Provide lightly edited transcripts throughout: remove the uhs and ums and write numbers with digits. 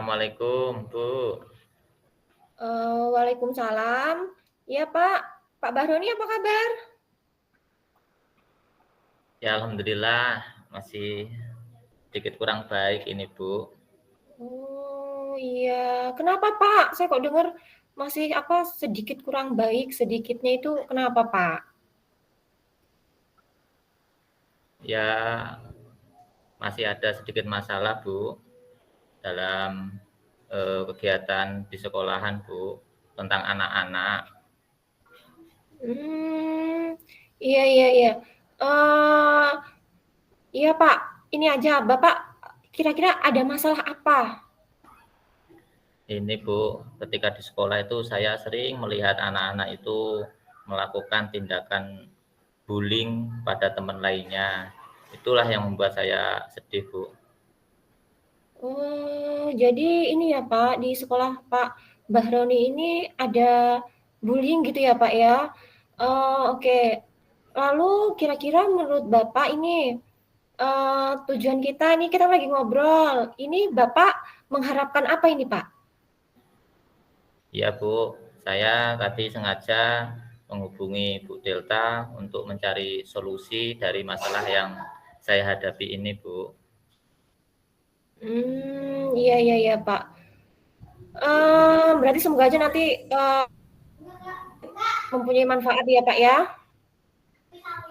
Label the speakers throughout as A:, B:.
A: Assalamualaikum, Bu.
B: Waalaikumsalam. Iya Pak, Pak Bahroni apa kabar?
A: Ya, alhamdulillah masih sedikit kurang baik ini, Bu.
B: Oh iya, kenapa Pak? Saya kok dengar masih sedikit kurang baik, sedikitnya itu kenapa Pak?
A: Ya, masih ada sedikit masalah, Bu, dalam kegiatan di sekolahan, Bu, tentang anak-anak.
B: Hmm, iya iya iya. Eh, iya Pak, ini aja Bapak kira-kira ada masalah apa?
A: Ini, Bu, ketika di sekolah itu saya sering melihat anak-anak itu melakukan tindakan bullying pada teman lainnya. Itulah yang membuat saya sedih, Bu.
B: Oh, jadi ini ya Pak, di sekolah Pak Bahroni ini ada bullying gitu ya Pak ya? Oke. Lalu kira-kira menurut Bapak ini tujuan kita nih kita lagi ngobrol. Ini Bapak mengharapkan apa ini Pak?
A: Iya, Bu. Saya tadi sengaja menghubungi Bu Delta untuk mencari solusi dari masalah yang saya hadapi ini, Bu.
B: Iya iya iya Pak. Berarti semoga aja nanti mempunyai manfaat ya Pak ya.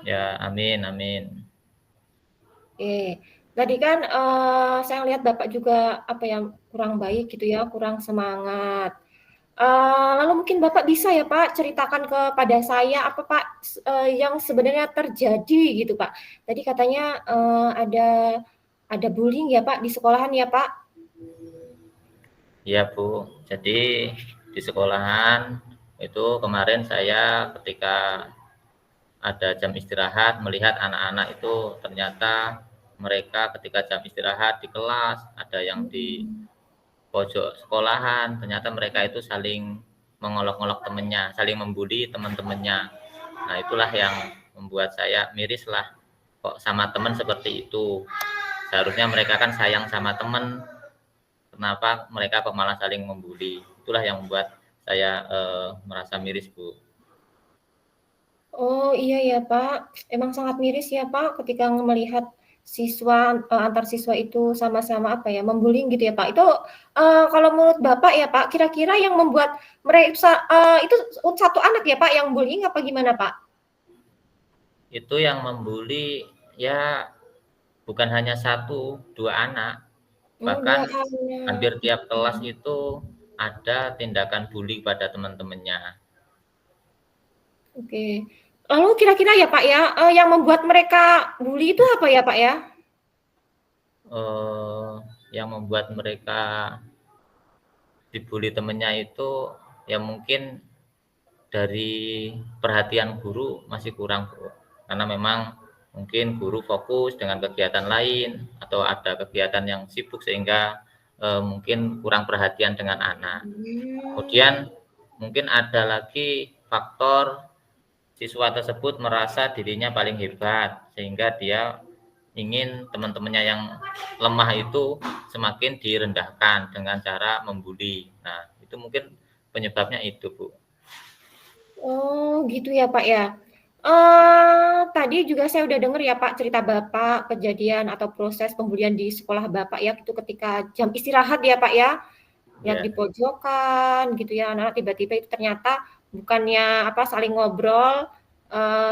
A: Ya, amin, amin.
B: Oke. Tadi kan saya lihat Bapak juga kurang baik gitu ya, kurang semangat. Lalu mungkin Bapak bisa ya Pak ceritakan kepada saya apa Pak yang sebenarnya terjadi gitu Pak. Tadi katanya ada bullying ya Pak di sekolahan ya Pak.
A: Iya, Bu. Jadi di sekolahan itu kemarin saya ketika ada jam istirahat melihat anak-anak itu ternyata mereka ketika jam istirahat di kelas ada yang di pojok sekolahan, ternyata mereka itu saling mengolok-olok temennya, saling membuli teman-temannya. Nah, itulah yang membuat saya miris lah, kok sama teman seperti itu. Seharusnya mereka kan sayang sama teman, kenapa mereka kok malah saling membuli. Itulah yang membuat saya merasa miris, Bu.
B: Oh iya ya Pak, emang sangat miris ya Pak ketika melihat siswa antar siswa itu sama-sama membullying gitu ya Pak. Itu kalau menurut Bapak ya Pak, kira-kira yang membuat mereka itu satu anak ya Pak yang bullying apa gimana Pak?
A: Itu yang membuli ya bukan hanya satu, dua anak,
B: Oh,
A: bahkan
B: 2 anak.
A: hampir tiap kelas itu ada tindakan bully pada teman-temannya.
B: Oke. Lalu kira-kira ya Pak ya, yang membuat mereka bully itu apa ya Pak ya?
A: Yang membuat mereka dibully temennya itu ya mungkin dari perhatian guru masih kurang, Bu. Karena memang mungkin guru fokus dengan kegiatan lain atau ada kegiatan yang sibuk sehingga mungkin kurang perhatian dengan anak.
B: Mmm,
A: Kemudian mungkin ada lagi faktor siswa tersebut merasa dirinya paling hebat sehingga dia ingin teman-temannya yang lemah itu semakin direndahkan dengan cara membuli. Nah, itu mungkin penyebabnya itu, Bu.
B: oh gitu ya Pak ya. Tadi juga saya udah dengar ya Pak cerita Bapak, kejadian atau proses pembulian di sekolah Bapak ya, itu ketika jam istirahat ya Pak ya, lihat di
A: Ya,
B: pojokan gitu ya, anak-anak tiba-tiba itu ternyata bukannya saling ngobrol,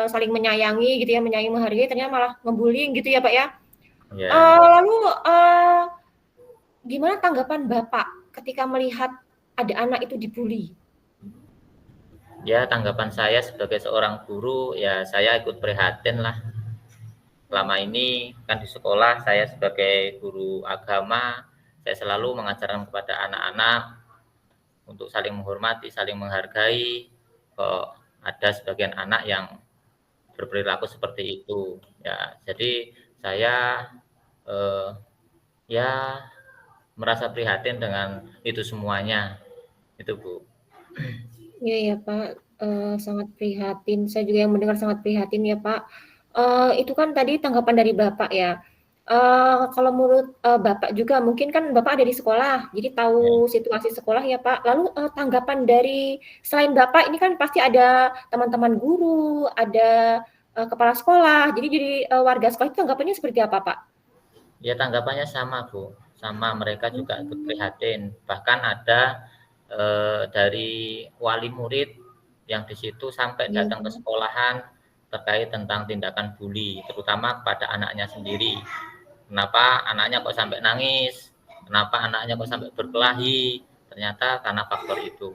B: saling menyayangi gitu ya, menyayangi, menghargai, ternyata malah nge-bullying gitu ya Pak ya.
A: ya,
B: Lalu, gimana tanggapan Bapak ketika melihat ada anak itu dibully?
A: ya tanggapan saya sebagai seorang guru, ya saya ikut prihatin lah. Selama ini kan di sekolah saya sebagai guru agama, saya selalu mengajarkan kepada anak-anak untuk saling menghormati, saling menghargai. Kok ada sebagian anak yang berperilaku seperti itu. Ya, jadi saya eh, ya merasa prihatin dengan itu semuanya. Itu, Bu.
B: Iya ya Pak, sangat prihatin, saya juga yang mendengar sangat prihatin ya Pak. Itu kan tadi tanggapan dari Bapak ya. Kalau menurut, Bapak juga mungkin kan Bapak ada di sekolah, jadi
A: Ya,
B: tahu situasi sekolah ya, Pak. Lalu, tanggapan dari selain Bapak ini kan pasti ada teman-teman guru, ada, kepala sekolah, jadi warga sekolah itu tanggapannya seperti apa, Pak?
A: ya tanggapannya sama Bu, sama mereka juga ikut
B: Mmm,
A: prihatin. Bahkan ada dari wali murid yang di situ sampai
B: iya,
A: datang ke sekolahan terkait tentang tindakan bully, terutama kepada anaknya sendiri. Kenapa anaknya kok sampai nangis? Kenapa anaknya kok sampai berkelahi? Ternyata karena faktor itu.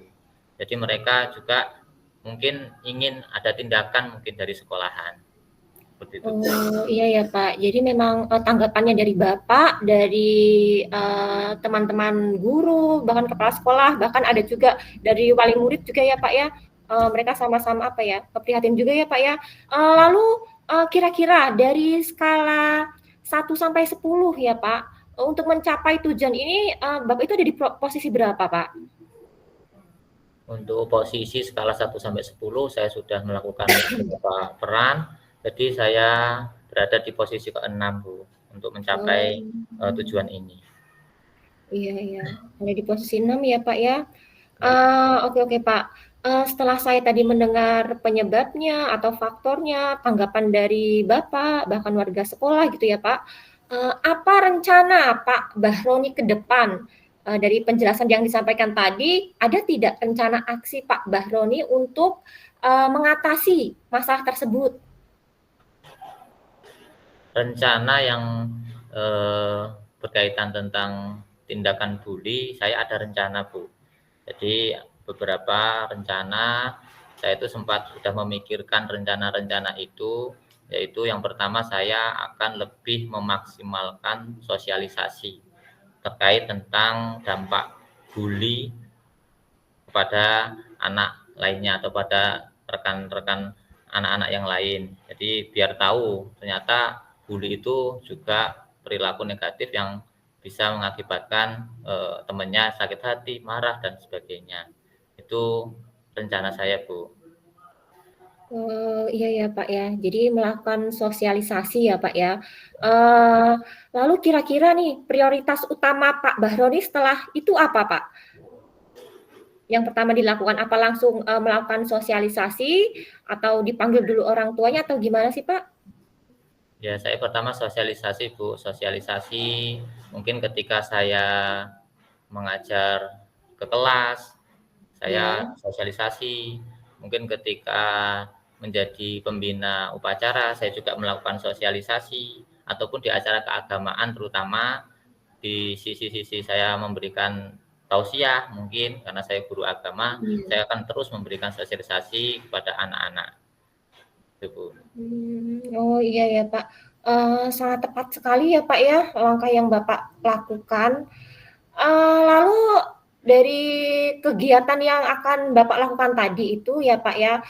A: Jadi mereka juga mungkin ingin ada tindakan mungkin dari sekolahan. Seperti itu, Bu.
B: oh, iya ya, Pak. Jadi memang, tanggapannya dari Bapak, dari, teman-teman guru, bahkan kepala sekolah, bahkan ada juga dari wali murid juga ya, Pak, ya, mereka sama-sama apa ya, prihatin juga ya, Pak, ya.
A: Ya.
B: Lalu, kira-kira dari skala 1 sampai 10 ya, Pak, untuk mencapai tujuan ini, Bapak itu ada di posisi berapa, Pak?
A: Untuk posisi skala 1 sampai 10 saya sudah melakukan beberapa peran, jadi saya berada di posisi ke-6 Bu, untuk mencapai,
B: Oh,
A: tujuan ini.
B: iya iya, ada di posisi 6 ya, Pak, ya.
A: Iya.
B: Oke oke, Pak. Setelah saya tadi mendengar penyebabnya atau faktornya, tanggapan dari Bapak, bahkan warga sekolah gitu ya, Pak. Apa rencana Pak Bahroni ke depan? Dari penjelasan yang disampaikan tadi, ada tidak rencana aksi Pak Bahroni untuk, mengatasi masalah tersebut?
A: Rencana yang, eee, berkaitan tentang tindakan bully, saya ada rencana, Bu. Jadi beberapa rencana, saya itu sempat sudah memikirkan rencana-rencana itu, yaitu yang pertama saya akan lebih memaksimalkan sosialisasi terkait tentang dampak bully kepada anak lainnya atau pada rekan-rekan anak-anak yang lain. Jadi biar tahu ternyata bully itu juga perilaku negatif yang bisa mengakibatkan temannya sakit hati, marah dan sebagainya. Itu rencana saya, Bu.
B: Iya ya, Pak, ya. Jadi melakukan sosialisasi ya, Pak, ya. Eee, Lalu kira-kira nih prioritas utama Pak Bahroni setelah itu apa, Pak? Yang pertama dilakukan apa langsung, melakukan sosialisasi atau dipanggil dulu orang tuanya atau gimana sih, Pak?
A: Ya, saya pertama sosialisasi, Bu. Sosialisasi mungkin ketika saya mengajar ke kelas, saya
B: Ya.
A: sosialisasi. Mungkin ketika menjadi pembina upacara, saya juga melakukan sosialisasi. Ataupun di acara keagamaan terutama di sisi-sisi saya memberikan tausiah mungkin karena saya guru agama,
B: Iya.
A: saya akan terus memberikan sosialisasi kepada anak-anak. Itu, Bu.
B: Oh iya ya, Pak. Sangat tepat sekali ya, Pak, ya, langkah yang Bapak lakukan. Lalu dari kegiatan yang akan Bapak lakukan tadi itu ya, Pak, ya,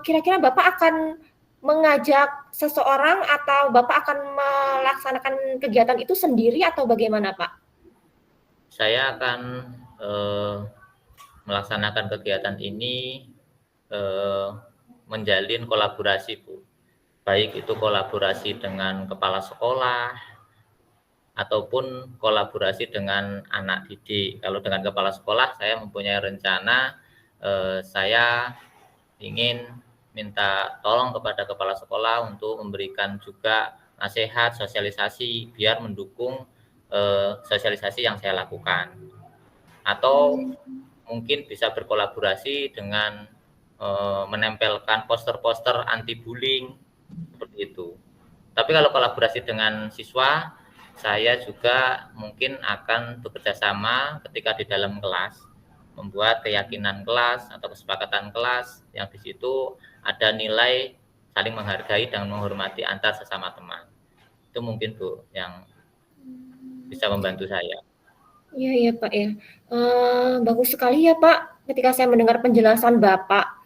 B: kira-kira Bapak akan mengajak seseorang atau Bapak akan melaksanakan kegiatan itu sendiri atau bagaimana, Pak?
A: Saya akan eh, melaksanakan kegiatan ini eh, menjalin kolaborasi, Bu. Baik itu kolaborasi dengan kepala sekolah ataupun kolaborasi dengan anak didik. Kalau dengan kepala sekolah saya mempunyai rencana saya ingin minta tolong kepada kepala sekolah untuk memberikan juga nasihat, sosialisasi biar mendukung sosialisasi yang saya lakukan. Atau
B: Mmm,
A: mungkin bisa berkolaborasi dengan menempelkan poster-poster anti bullying seperti itu. Tapi kalau kolaborasi dengan siswa, saya juga mungkin akan bekerja sama ketika di dalam kelas, membuat keyakinan kelas atau kesepakatan kelas yang di situ ada nilai saling menghargai dan menghormati antar sesama teman. Itu mungkin Bu yang bisa membantu saya.
B: iya iya, Pak, ya. Bagus sekali ya, Pak, ketika saya mendengar penjelasan Bapak.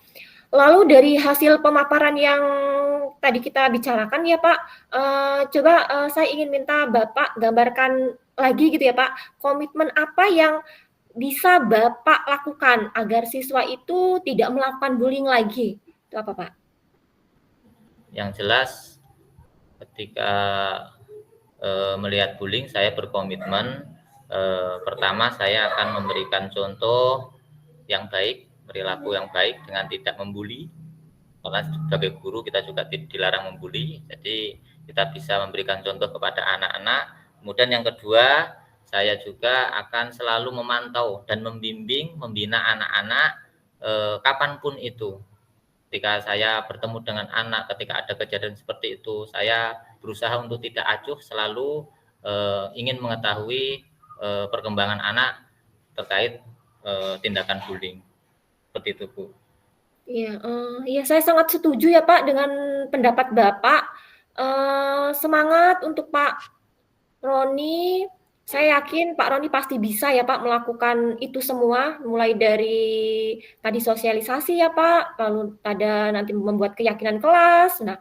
B: Lalu dari hasil pemaparan yang tadi kita bicarakan ya, Pak, coba, saya ingin minta Bapak gambarkan lagi gitu ya, Pak, komitmen apa yang bisa Bapak lakukan agar siswa itu tidak melakukan bullying lagi? Itu apa, Pak?
A: Yang jelas ketika melihat bullying, saya berkomitmen, pertama saya akan memberikan contoh yang baik, perilaku yang baik dengan tidak membuli. Karena sebagai guru kita juga dilarang membuli, jadi kita bisa memberikan contoh kepada anak-anak. Kemudian yang kedua, saya juga akan selalu memantau dan membimbing, membina anak-anak kapanpun itu. Ketika saya bertemu dengan anak, ketika ada kejadian seperti itu, saya berusaha untuk tidak acuh, selalu ingin mengetahui perkembangan anak terkait tindakan bullying. Seperti itu, Bu.
B: Iya, iya saya sangat setuju ya Pak dengan pendapat Bapak. Semangat untuk Pak Roni. Saya yakin Pak Roni pasti bisa ya Pak melakukan itu semua, mulai dari tadi sosialisasi ya Pak, lalu ada nanti membuat keyakinan kelas. Nah,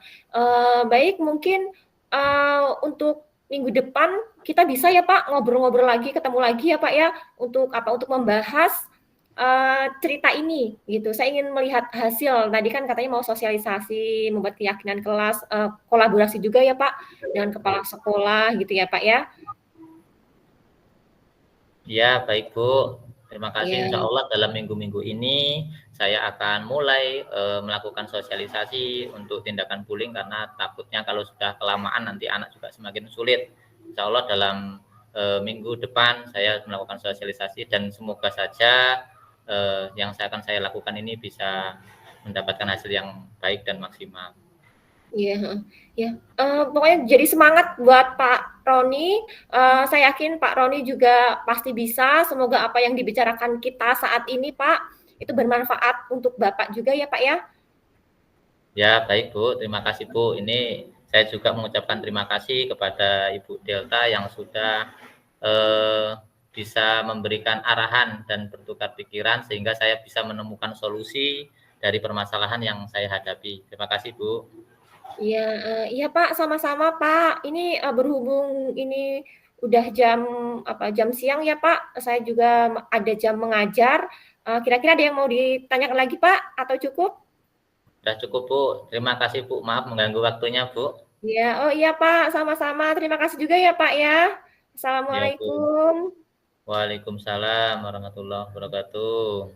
B: baik mungkin untuk minggu depan kita bisa ya Pak ngobrol-ngobrol lagi, ketemu lagi ya Pak ya, untuk apa? Untuk membahas cerita ini gitu. Saya ingin melihat hasil. Tadi kan katanya mau sosialisasi, membuat keyakinan kelas, kolaborasi juga ya Pak dengan kepala sekolah gitu ya Pak ya.
A: Ya, baik Bu. Terima kasih.
B: Ya,
A: Insya Allah dalam minggu-minggu ini saya akan mulai melakukan sosialisasi untuk tindakan bullying karena takutnya kalau sudah kelamaan nanti anak juga semakin sulit. Insya Allah dalam minggu depan saya melakukan sosialisasi dan semoga saja yang akan saya lakukan ini bisa mendapatkan hasil yang baik dan maksimal.
B: iya, ya. Pokoknya jadi semangat buat Pak Roni. Saya yakin Pak Roni juga pasti bisa. Semoga apa yang dibicarakan kita saat ini, Pak, itu bermanfaat untuk Bapak juga ya, Pak ya.
A: Ya, baik Bu. Terima kasih Bu. Ini saya juga mengucapkan terima kasih kepada Ibu Delta yang sudah bisa memberikan arahan dan bertukar pikiran sehingga saya bisa menemukan solusi dari permasalahan yang saya hadapi. Terima kasih Bu.
B: Iya, iya Pak, sama-sama Pak. Ini berhubung ini udah jam siang ya Pak. Saya juga ada jam mengajar. Kira-kira ada yang mau ditanyakan lagi Pak atau cukup?
A: Sudah cukup Bu. Terima kasih Bu. Maaf mengganggu waktunya Bu.
B: Iya, oh iya Pak, sama-sama. Terima kasih juga ya Pak ya.
A: Ya Bu.
B: Assalamualaikum.
A: Waalaikumsalam warahmatullahi wabarakatuh.